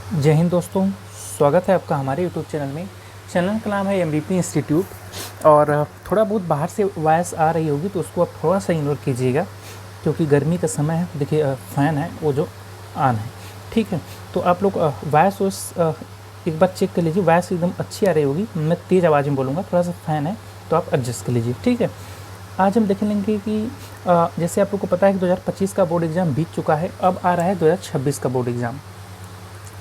जय हिंद दोस्तों, स्वागत है आपका हमारे यूट्यूब चैनल में। चैनल का नाम है MVP इंस्टीट्यूट। और थोड़ा बहुत बाहर से वॉइस आ रही होगी तो उसको आप थोड़ा सा इग्नोर कीजिएगा, क्योंकि गर्मी का समय है। देखिए फ़ैन है वो जो ऑन है, ठीक है। तो आप लोग वॉइस एक बार चेक कर लीजिए, वॉइस एकदम अच्छी आ रही होगी। मैं तेज़ आवाज़ में बोलूँगा, थोड़ा सा फ़ैन है तो आप एडजस्ट कर लीजिए, ठीक है। आज हम देख लेंगे कि जैसे आप लोग को पता है कि 2025 का बोर्ड एग्ज़ाम बीत चुका है, अब आ रहा है 2026 का बोर्ड एग्ज़ाम।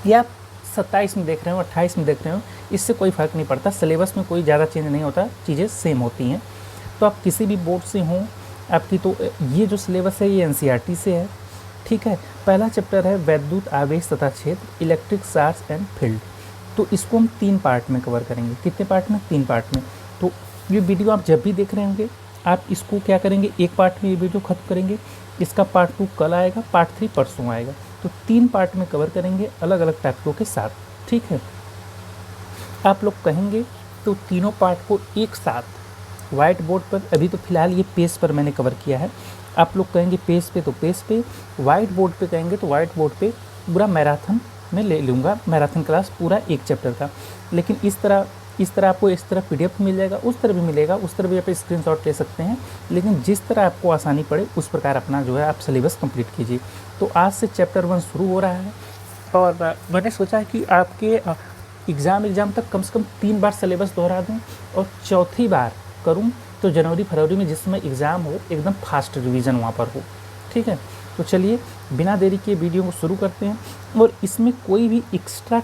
या 27 में देख रहे हो, 28 में देख रहे हो, इससे कोई फ़र्क नहीं पड़ता। सिलेबस में कोई ज़्यादा चेंज नहीं होता, चीज़ें सेम होती हैं। तो आप किसी भी बोर्ड से हों, आपकी तो ये जो सिलेबस है ये NCERT से है, ठीक है। पहला चैप्टर है वैद्युत आवेश तथा क्षेत्र, इलेक्ट्रिक चार्ज एंड फील्ड। तो इसको हम 3 पार्ट में कवर करेंगे। कितने पार्ट में? 3 पार्ट में। तो ये वीडियो आप जब भी देख रहे होंगे, आप इसको क्या करेंगे, एक पार्ट में ये वीडियो ख़त्म करेंगे, इसका पार्ट 2 कल आएगा, पार्ट 3 परसों आएगा। तो 3 पार्ट में कवर करेंगे अलग अलग टॉपिकों के साथ, ठीक है। आप लोग कहेंगे तो तीनों पार्ट को एक साथ वाइट बोर्ड पर, अभी तो फिलहाल ये पेज पर मैंने कवर किया है। आप लोग कहेंगे पेज पे तो पेज पे, वाइट बोर्ड पे कहेंगे तो वाइट बोर्ड पे पूरा मैराथन में ले लूँगा, मैराथन क्लास पूरा एक चैप्टर का। लेकिन इस तरह आपको इस तरह PDF मिल जाएगा, उस तरह भी मिलेगा, उस तरह भी आप स्क्रीनशॉट ले सकते हैं। लेकिन जिस तरह आपको आसानी पड़े उस प्रकार अपना जो है आप सिलेबस कंप्लीट कीजिए। तो आज से चैप्टर 1 शुरू हो रहा है और मैंने सोचा कि आपके एग्ज़ाम तक कम से कम 3 बार सिलेबस दोहरा दूं, और चौथी बार करूं तो जनवरी फरवरी में जिस समय एग्ज़ाम हो एकदम फास्ट रिवीजन वहाँ पर हो, ठीक है। तो चलिए बिना देरी के वीडियो को शुरू करते हैं। और इसमें कोई भी एक्स्ट्रा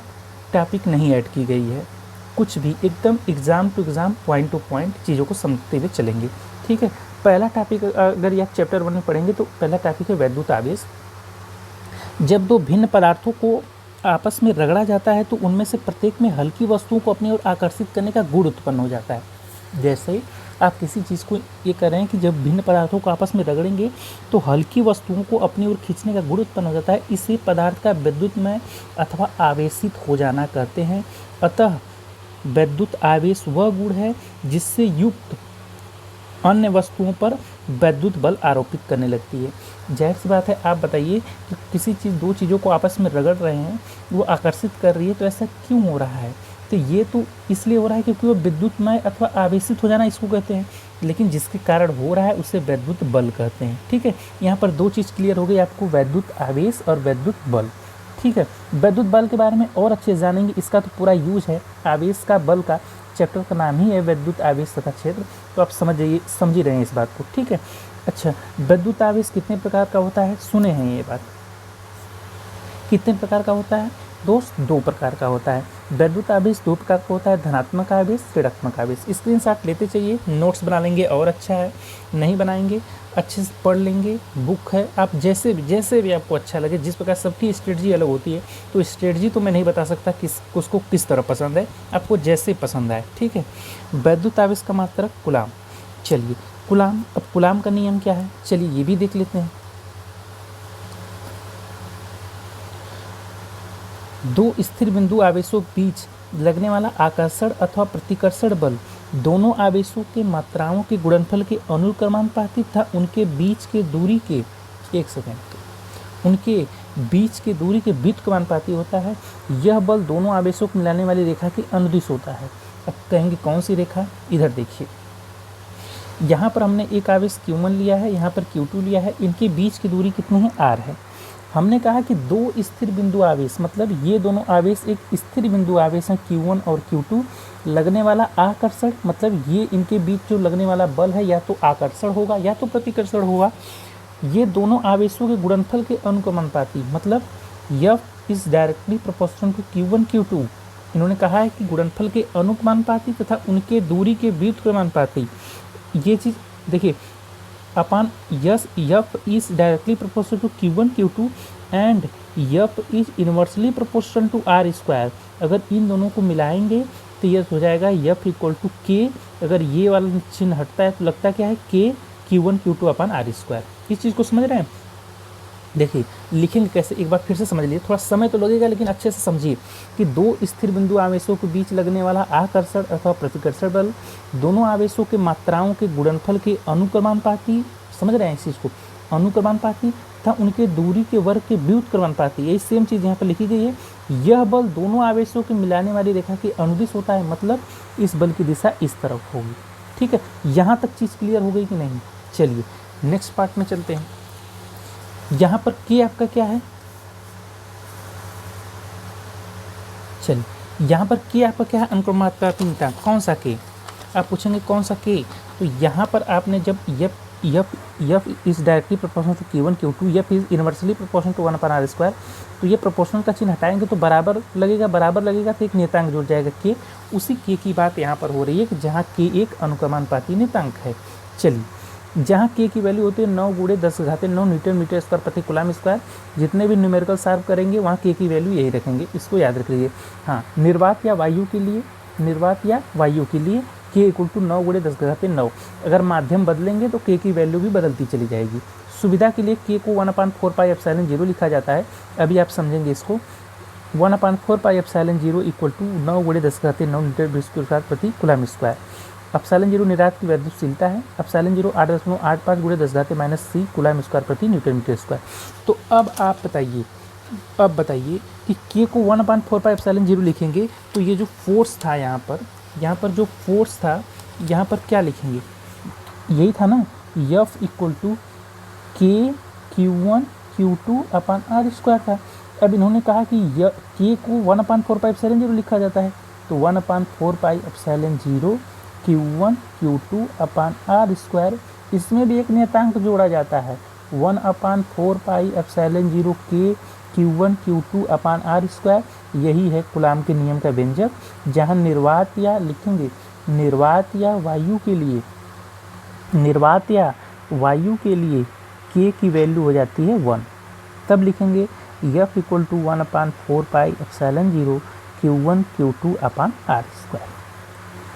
टॉपिक नहीं ऐड की गई है, कुछ भी, एकदम exam to exam, point to point चीज़ों को समझते हुए चलेंगे, ठीक है। पहला टॉपिक अगर ये आप चैप्टर 1 में पढ़ेंगे तो पहला टॉपिक है वैद्युत आवेश। जब दो भिन्न पदार्थों को आपस में रगड़ा जाता है तो उनमें से प्रत्येक में हल्की वस्तुओं को अपनी ओर आकर्षित करने का गुण उत्पन्न हो जाता है। जैसे आप किसी चीज़ को ये कह रहे हैं कि जब भिन्न पदार्थों को आपस में रगड़ेंगे तो हल्की वस्तुओं को अपनी ओर खींचने का गुण उत्पन्न हो जाता है। इसे पदार्थ का विद्युतमय अथवा आवेशित हो जाना कहते हैं। अतः वैद्युत आवेश वह गुण है जिससे युक्त अन्य वस्तुओं पर वैद्युत बल आरोपित करने लगती है। जाहिर सी बात है, आप बताइए कि किसी चीज़, दो चीज़ों को आपस में रगड़ रहे हैं, वो आकर्षित कर रही है, तो ऐसा क्यों हो रहा है? तो ये तो इसलिए हो रहा है क्योंकि वो विद्युतमय अथवा आवेशित हो जाना इसको कहते हैं। लेकिन जिसके कारण हो रहा है उसे वैद्युत बल कहते हैं, ठीक है। यहाँ पर 2 चीज़ क्लियर हो गई आपको, वैद्युत आवेश और वैद्युत बल, ठीक है। वैद्युत बल के बारे में और अच्छे जानेंगे, इसका तो पूरा यूज है। आवेश का, बल का, चैप्टर का नाम ही है वैद्युत आवेश तथा क्षेत्र। तो आप समझ ही रहे हैं इस बात को, ठीक है। अच्छा, वैद्युत आवेश कितने प्रकार का होता है? सुने हैं ये बात, कितने प्रकार का होता है दोस्त? 2 प्रकार का होता है। वैद्युत आवेश 2 प्रकार का होता है, धनात्मक आवेश, ऋणात्मक आवेश। स्क्रीनशॉट लेते चाहिए, नोट्स बना लेंगे और अच्छा है, नहीं बनाएंगे अच्छे से पढ़ लेंगे, बुक है। आप जैसे भी आपको अच्छा लगे, जिस प्रकार सबकी स्ट्रेटजी अलग होती है, तो स्ट्रेटजी तो मैं नहीं बता सकता उसको किस तरह पसंद है, आपको जैसे पसंद आए, ठीक है। वैद्युत आवेश का मात्रक कूलाम। चलिए कूलाम, अब कूलाम का नियम क्या है, चलिए ये भी देख लेते हैं। 2 स्थिर बिंदु आवेशों के बीच लगने वाला आकर्षण अथवा प्रतिकर्षण बल दोनों आवेशों के मात्राओं के गुणनफल के अनुक्रमानुपाती तथा उनके बीच के दूरी के उनके बीच के दूरी के व्युत्क्रमानुपाती होता है। यह बल दोनों आवेशों को मिलाने वाली रेखा के अनुदिश होता है। अब कहेंगे कौन सी रेखा? इधर देखिए, यहाँ पर हमने एक आवेश Q1 लिया है, यहाँ पर Q2 लिया है, इनके बीच की दूरी कितनी है? R है। हमने कहा कि 2 स्थिर बिंदु आवेश, मतलब ये दोनों आवेश एक स्थिर बिंदु आवेश हैं, Q1 और Q2। लगने वाला आकर्षण, मतलब ये इनके बीच जो लगने वाला बल है या तो आकर्षण होगा या तो प्रतिकर्षण होगा। ये दोनों आवेशों के गुणनफल के अनुक्रमानुपाती, मतलब F is directly proportional to Q1 Q2। इन्होंने कहा है कि गुणनफल के अनुक्रमानुपाती तथा उनके दूरी के व्युत्क्रमानुपाती। ये चीज़ देखिए, upon yes F is directly proportional to Q1 Q2 and F is inversely proportional to R²। अगर इन दोनों को मिलाएंगे तो यह हो जाएगा F इक्वल टू K। अगर ये वाला चिन्ह हटता है तो लगता क्या है? K Q1 Q2 upon R²। इस चीज़ को समझ रहे हैं? देखिए लिखेंगे कैसे, एक बार फिर से समझ लीजिए, थोड़ा समय तो लगेगा लेकिन अच्छे से समझिए कि 2 स्थिर बिंदु आवेशों के बीच लगने वाला आकर्षण अथवा प्रतिकर्षण बल दोनों आवेशों के मात्राओं के गुणनफल के अनुक्रमानुपाती, समझ रहे हैं इस चीज़ को, अनुक्रमानुपाती तथा उनके दूरी के वर्ग के व्युत्क्रमानुपाती। यही सेम चीज़ यहाँ पर लिखी गई है। यह बल दोनों आवेशों के मिलाने वाली रेखा के अनुदिश होता है, मतलब इस बल की दिशा इस तरफ होगी। ठीक है, यहाँ तक चीज़ क्लियर हो गई कि नहीं? चलिए नेक्स्ट पार्ट में चलते हैं। यहाँ पर के आपका क्या है? चलिए यहाँ पर के आपका क्या है? अनुक्रमानुपाती नियतांक। कौन सा के? आप पूछेंगे कौन सा के? तो यहाँ पर आपने जब F is directly proportional to K1 Q2, F is inversely proportional to 1/r², तो ये प्रोपोर्शनल का चिन्ह हटाएंगे तो बराबर लगेगा तो एक नियतांक जुड़ जाएगा के। उसी के की बात यहाँ पर हो रही है कि जहाँ के एक अनुक्रमानुपाती नियतांक है। चलिए जहाँ के की वैल्यू होती है 9 × 10⁹ न्यूटन मीटर स्क्वायर प्रति कूलम स्क्वायर, जितने भी न्यूमेरिकल सॉल्व करेंगे वहाँ के की वैल्यू यही रखेंगे, इसको याद रख लीजिए। हाँ, निर्वात या वायु के लिए के = 9 × 10⁹ अगर माध्यम बदलेंगे तो के की वैल्यू भी बदलती चली जाएगी। सुविधा के लिए के को 1/4πε0 लिखा जाता है। अभी आप समझेंगे इसको। 1/4πε0 = 9 × 10⁹ मीटर स्क्वायर प्रति कूलम स्क्वायर। ε0 निर्वात की वैद्युतशीलता है। ε0 8.85 × 10⁻³ कूलम स्क्वायर प्रति न्यूटन मीटर स्क्वायर। तो अब आप बताइए कि के को 1/4πε0 लिखेंगे तो ये जो फोर्स था यहाँ पर जो फोर्स था यहाँ पर क्या लिखेंगे? यही था ना, F = K Q1 Q2/r² था। अब इन्होंने कहा कि K को 1/4πε0 लिखा जाता है, तो 1/4πε0 Q1 Q2/r²। इसमें भी एक नियतांक जोड़ा जाता है, 1/4πε0 K Q1 Q2/r²। यही है कूलाम के नियम का व्यंजक, जहाँ निर्वात या वायु के लिए के की वैल्यू हो जाती है 1। तब लिखेंगे F = 1/4πε0 Q1 Q2/r²।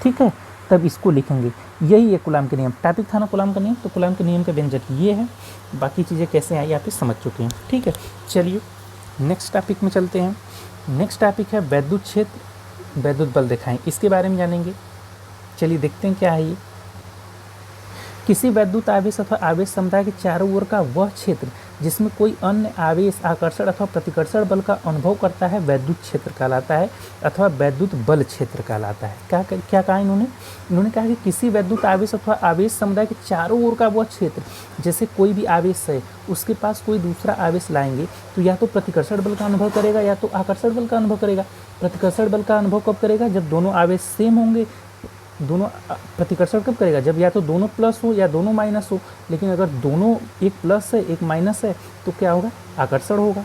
ठीक है, तब इसको लिखेंगे। यही है कूलाम के नियम। टॉपिक था ना कूलाम का नियम, तो कूलाम के नियम का व्यंजक ये है। बाकी चीज़ें कैसे आई आप समझ चुके हैं। ठीक है, चलिए नेक्स्ट टॉपिक में चलते हैं। नेक्स्ट टॉपिक है वैद्युत क्षेत्र, वैद्युत बल दिखाएं, इसके बारे में जानेंगे। चलिए देखते हैं क्या है ये। किसी वैद्युत आवेश अथवा आवेश समुदाय के चारों ओर का वह क्षेत्र जिसमें कोई अन्य आवेश आकर्षण अथवा प्रतिकर्षण बल का अनुभव करता है वैद्युत क्षेत्र कहलाता है, अथवा वैद्युत बल क्षेत्र कहलाता है। क्या कहा इन्होंने कहा कि किसी वैद्युत आवेश अथवा आवेश समुदाय के चारों ओर का वह क्षेत्र, जैसे कोई भी आवेश है उसके पास कोई दूसरा आवेश लाएंगे तो या तो प्रतिकर्षण बल का अनुभव करेगा या तो आकर्षण बल का अनुभव करेगा। प्रतिकर्षण बल का अनुभव कब करेगा? जब दोनों आवेश सेम होंगे। दोनों प्रतिकर्षण कब करेगा? जब या तो दोनों प्लस हो या दोनों माइनस हो। लेकिन अगर दोनों एक प्लस है एक माइनस है तो क्या होगा? आकर्षण होगा।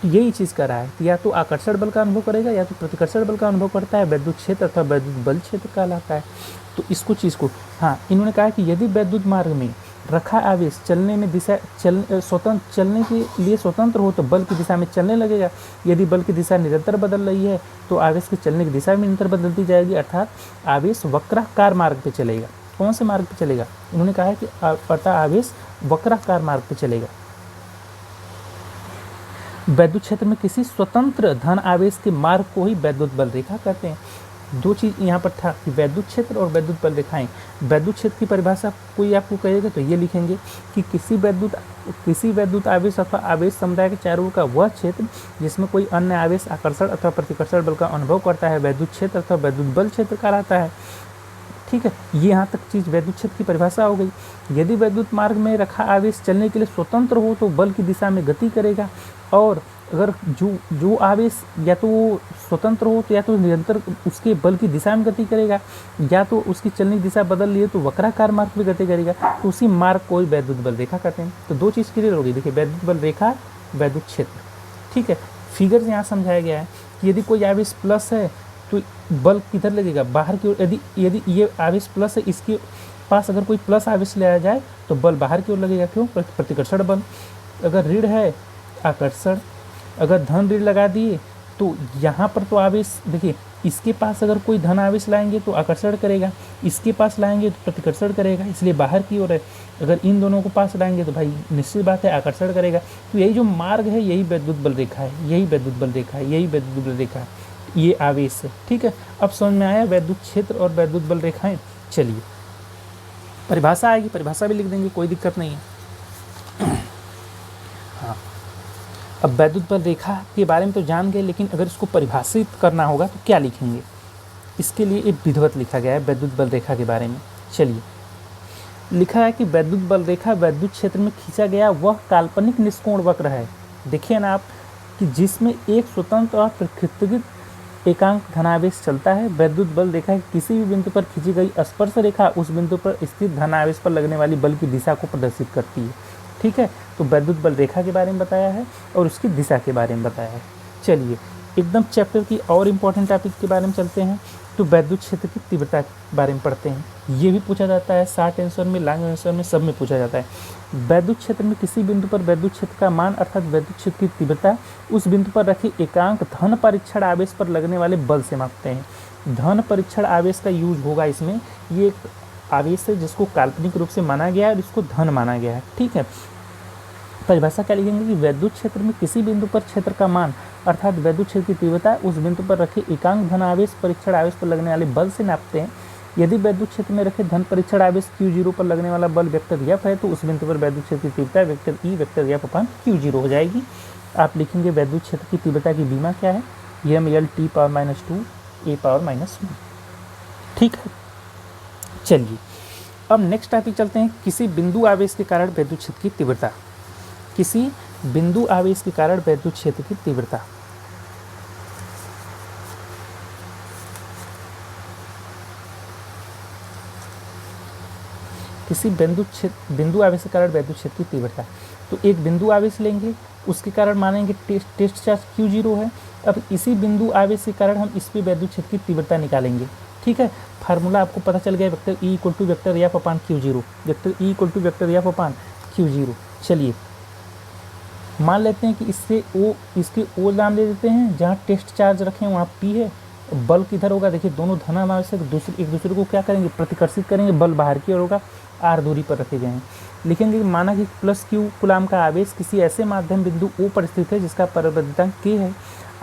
तो यही चीज़ कर रहा है, तो या तो आकर्षण बल का अनुभव करेगा या तो प्रतिकर्षण बल का अनुभव करता है। वैद्युत क्षेत्र अथवा वैद्युत बल क्षेत्र कहलाता है। तो इसको चीज़ को इन्होंने कहा कि यदि वैद्युत मार्ग में रखा आवेश चलने के लिए स्वतंत्र हो तो बल की दिशा में चलने लगेगा। यदि बल की दिशा निरंतर बदल रही है तो आवेश के चलने की दिशा भी निरंतर बदलती जाएगी, अर्थात आवेश वक्राकार मार्ग पे चलेगा। कौन से मार्ग पे चलेगा? उन्होंने कहा है कि अर्थात आवेश वक्राकार मार्ग पे चलेगा। वैद्युत क्षेत्र में किसी स्वतंत्र धन आवेश के मार्ग को ही वैद्युत बल रेखा कहते हैं। दो चीज़ यहाँ पर था कि वैद्युत क्षेत्र और वैद्युत बल रेखाएं। वैद्युत क्षेत्र की परिभाषा कोई आपको कहेगा तो ये लिखेंगे कि किसी वैद्युत आवेश अथवा आवेश समुदाय के चारों ओर का वह क्षेत्र जिसमें कोई अन्य आवेश आकर्षण अथवा प्रतिकर्षण बल का अनुभव करता है वैद्युत क्षेत्र अथवा वैद्युत बल क्षेत्र कहलाता है। ठीक है, ये यहाँ तक चीज़ वैद्युत क्षेत्र की परिभाषा हो गई। यदि वैद्युत मार्ग में रखा आवेश चलने के लिए स्वतंत्र हो तो बल की दिशा में गति करेगा, और अगर जो आवेश या तो स्वतंत्र हो तो या तो निरंतर उसके बल की दिशा में गति करेगा, या तो उसकी चलने की दिशा बदल लिए तो वक्राकार मार्ग में गति करेगा, तो उसी मार्ग को वैद्युत बल रेखा कहते हैं। तो दो चीज़ क्लियर होगी। देखिए, वैद्युत बल रेखा, वैद्युत क्षेत्र। ठीक है, फिगर से यहाँ समझाया गया है कि यदि कोई आवेश प्लस है तो बल किधर लगेगा? बाहर की ओर। यदि ये आवेश प्लस है, इसके पास अगर कोई प्लस आवेश ले जाए तो बल बाहर की ओर लगेगा। क्यों? प्रतिकर्षण बल। अगर ऋण है, आकर्षण। अगर धन ऋण लगा दिए तो यहाँ पर तो आवेश, देखिए, इसके पास अगर कोई धन आवेश लाएंगे तो आकर्षण करेगा, इसके पास लाएंगे तो प्रतिकर्षण करेगा, इसलिए बाहर की ओर है। अगर इन दोनों को पास लाएंगे तो भाई निश्चित बात है आकर्षण करेगा। तो यही जो मार्ग है यही वैद्युत बल रेखा है, यही वैद्युत बल रेखा है, यही वैद्युत बल रेखा है, ये आवेश है। ठीक है, अब समझ में आया वैद्युत क्षेत्र और वैद्युत बल रेखाएं। चलिए परिभाषा आएगी, परिभाषा भी लिख देंगे, कोई दिक्कत नहीं है। अब वैद्युत बल रेखा के बारे में तो जान गए, लेकिन अगर इसको परिभाषित करना होगा तो क्या लिखेंगे? इसके लिए एक विधिवत लिखा गया है वैद्युत बल रेखा के बारे में। चलिए, लिखा है कि वैद्युत बल रेखा वैद्युत क्षेत्र में खींचा गया वह काल्पनिक निष्कोण वक्र है, देखिए ना आप, कि जिसमें एक स्वतंत्र और प्रकृतिगत एकांक धनावेश चलता है। वैद्युत बल रेखा की किसी भी बिंदु पर खींची गई स्पर्श रेखा उस बिंदु पर स्थित धनावेश पर लगने वाली बल की दिशा को प्रदर्शित करती है। ठीक है, तो वैद्युत बल रेखा के बारे में बताया है और उसकी दिशा के बारे में बताया है। चलिए, एकदम चैप्टर की और इम्पोर्टेंट टॉपिक के बारे में चलते हैं, तो वैद्युत क्षेत्र की तीव्रता के बारे में पढ़ते हैं। ये भी पूछा जाता है, शॉर्ट आंसर में, लॉन्ग आंसर में, सब में पूछा जाता है। वैद्युत क्षेत्र में किसी बिंदु पर वैद्युत क्षेत्र का मान अर्थात वैद्युत क्षेत्र की तीव्रता उस बिंदु पर रखे एकांक धन परीक्षण आवेश पर लगने वाले बल से मापते हैं। धन परीक्षण आवेश का यूज होगा इसमें। ये एक आवेश है जिसको काल्पनिक रूप से माना गया है और इसको धन माना गया है। ठीक है, परिभाषा क्या लिखेंगे कि वैद्युत क्षेत्र में किसी बिंदु पर क्षेत्र का मान अर्थात वैद्युत क्षेत्र की तीव्रता उस बिंदु पर रखे एकांक धन आवेश परीक्षण आवेश पर लगने वाले बल से नापते हैं। यदि वैद्युत क्षेत्र में रखे धन परीक्षण आवेश Q0 पर लगने वाला बल वेक्टर F है तो उस बिंदु पर वैद्युत क्षेत्र की तीव्रता वेक्टर E वेक्टर F अपान Q0 हो जाएगी। आप लिखेंगे वैद्युत क्षेत्र की तीव्रता की बीमा क्या है, mL(T⁻²) A⁻⁻1। ठीक है, चलिए अब नेक्स्ट टॉपिक चलते हैं, किसी बिंदु आवेश के कारण वैद्युत क्षेत्र की तीव्रता। किसी बिंदु आवेश के कारण वैद्युत क्षेत्र की तीव्रता। किसी बिंदु आवेश के कारण वैद्युत क्षेत्र की तीव्रता, तो एक बिंदु आवेश लेंगे, उसके कारण मानेंगे टेस्ट चार्ज Q0 है। अब इसी बिंदु आवेश के कारण हम इस पे वैद्युत क्षेत्र की तीव्रता निकालेंगे। ठीक है, फार्मूला आपको पता चल गया, वेक्टर E = वेक्टर F अपान Q0, vector E = vector F अपान Q0। चलिए मान लेते हैं कि इसके O नाम ले देते हैं, जहाँ टेस्ट चार्ज रखें वहाँ P है, बल किधर होगा, देखिए दोनों धनावेश एक दूसरे को क्या करेंगे, प्रतिकर्षित करेंगे, बल बाहर की ओर होगा, R दूरी पर रखे गए हैं। लिखेंगे कि माना कि +Q कूलाम का आवेश किसी ऐसे माध्यम बिंदु O पर स्थित है जिसका परिवर्तनांक K है।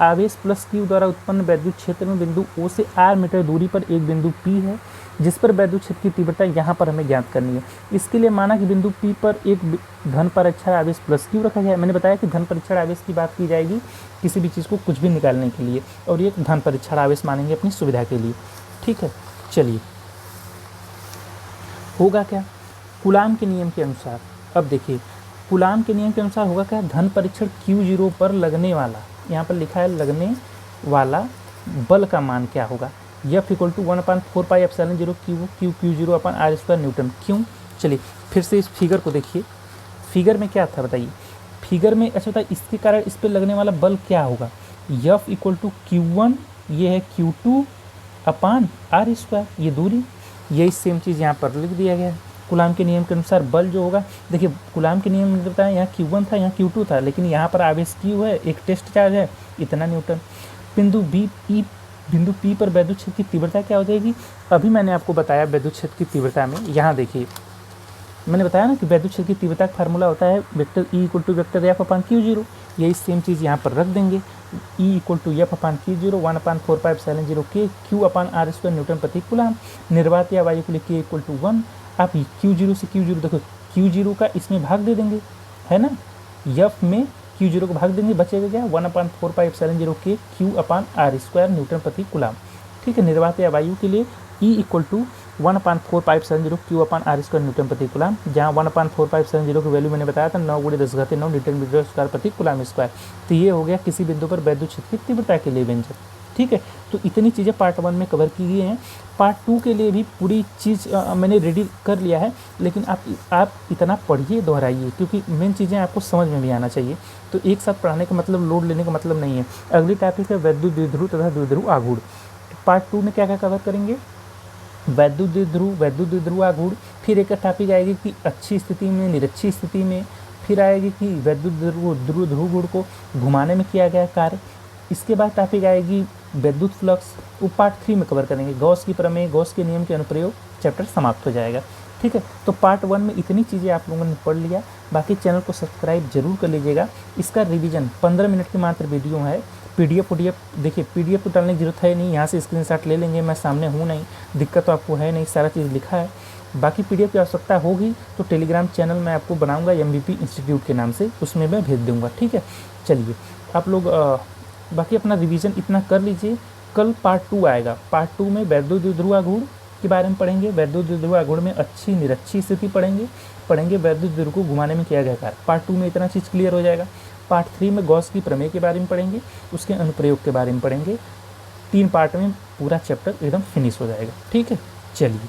आवेश +Q द्वारा उत्पन्न वैद्युत क्षेत्र में बिंदु O से R मीटर दूरी पर एक बिंदु P है जिस पर वैद्युत क्षेत्र की तीव्रता यहाँ पर हमें ज्ञात करनी है। इसके लिए माना कि बिंदु P पर एक धन परीक्षण आवेश +Q रखा गया है। मैंने बताया कि धन परीक्षण आवेश की बात की जाएगी किसी भी चीज़ को कुछ भी निकालने के लिए, और ये धन परीक्षण आवेश मानेंगे अपनी सुविधा के लिए। ठीक है, चलिए होगा क्या, कूलाम के नियम के अनुसार। अब देखिए कूलाम के नियम के अनुसार होगा क्या, धन परीक्षण Q0 पर लगने वाला, यहाँ पर लिखा है लगने वाला बल का मान क्या होगा, F = 1/4πε0 Q0 अपान R² न्यूटन। क्यों, चलिए फिर से इस फिगर को देखिए। फिगर में क्या था बताइए, फिगर में ऐसा होता है इसके कारण इस पर लगने वाला बल क्या होगा, F = Q1, ये है Q2 अपान R², ये दूरी, यही सेम चीज़ यहाँ पर लिख दिया गया है। कूलाम के नियम के अनुसार बल जो होगा, देखिए कूलाम के नियम में बताया यहाँ Q1 था, यहाँ Q2 था, लेकिन यहाँ पर आवेश Q है, एक टेस्ट चार्ज है, इतना न्यूटन। बिंदु P पर वैद्युत क्षेत्र की तीव्रता क्या हो जाएगी, अभी मैंने आपको बताया वैद्युत क्षेत्र की तीव्रता में, यहाँ देखिए मैंने बताया ना कि वैद्युत क्षेत्र की तीव्रता का फार्मूला होता है वेक्टर E = वेक्टर F अपान Q0। यही सेम चीज़ यहाँ पर रख देंगे, E = F अपान Q0 1/4πε0 K Q अपान R² न्यूटन प्रति कूलाम। निर्वात या वायु के लिए K = 1। आप Q0 से Q0 देखो, Q0 का इसमें भाग दे देंगे, है ना, F में Q0 को भाग देंगे, बचेगा क्या 1/4πε0 K Q अपान R² न्यूटन प्रति कूलाम। ठीक है, निर्वात या वायु के लिए E = 1/4πε0 Q अपान R² न्यूटन प्रति कूलाम, जहाँ 1/4πε0 की वैल्यू मैंने बताया था 9 × 10⁻9 न्यूटन मीटर स्क्वायर प्रति कूलाम स्क्वायर। तो ये हो गया किसी बिंदु पर वैद्युत क्षेत्र की तीव्रता के लिए व्यंजक। ठीक है, तो इतनी चीज़ें पार्ट 1 में कवर की गई हैं। पार्ट 2 के लिए भी पूरी चीज़ मैंने रेडी कर लिया है, लेकिन आप इतना पढ़िए, दोहराइए, क्योंकि मेन चीज़ें आपको समझ में भी आना चाहिए। तो एक साथ पढ़ाने का मतलब लोड लेने का मतलब नहीं है। अगली टॉपिक है वैद्युत द्विध्रुव तथा द्विध्रुव आघूर्ण। पार्ट 2 में क्या क्या कवर करेंगे, वैद्युत द्विध्रुव आघूर्ण, फिर एक टॉपिक आएगी कि अच्छी स्थिति में, निरक्षी स्थिति में, फिर आएगी कि वैद्युत ध्रुव को घुमाने में किया गया कार्य। इसके बाद टॉपिक आएगी वैद्युत फ्लक्स, वो पार्ट 3 में कवर करेंगे। गॉस की प्रमेय, गॉस के नियम के अनुप्रयोग, चैप्टर समाप्त हो जाएगा। ठीक है, तो पार्ट 1 में इतनी चीज़ें आप लोगों ने पढ़ लिया। बाकी चैनल को सब्सक्राइब जरूर कर लीजिएगा। इसका रिवीजन 15 मिनट की मात्र वीडियो है। PDF देखिए, PDF को डालने की जरूरत है नहीं, यहाँ से स्क्रीनशॉट ले लेंगे, मैं सामने हूँ नहीं, दिक्कत तो आपको है नहीं, सारा चीज़ लिखा है। बाकी पीडीएफ की आवश्यकता होगी तो टेलीग्राम चैनल मैं आपको बनाऊंगा एमबीपी इंस्टीट्यूट के नाम से, उसमें मैं भेज दूंगा। ठीक है, चलिए आप लोग बाकी अपना रिवीजन इतना कर लीजिए। कल पार्ट 2 आएगा। पार्ट 2 में वैद्युत गुण के बारे में पढ़ेंगे। वैद्युत गुण में अच्छी निरक्षी स्थिति पढ़ेंगे वैद्युत को घुमाने में किया गया कार्य। पार्ट 2 में इतना चीज़ क्लियर हो जाएगा। पार्ट 3 में गॉस की प्रमेय के बारे में पढ़ेंगे, उसके अनुप्रयोग के बारे में पढ़ेंगे। 3 पार्ट में पूरा चैप्टर एकदम फिनिश हो जाएगा। ठीक है, चलिए।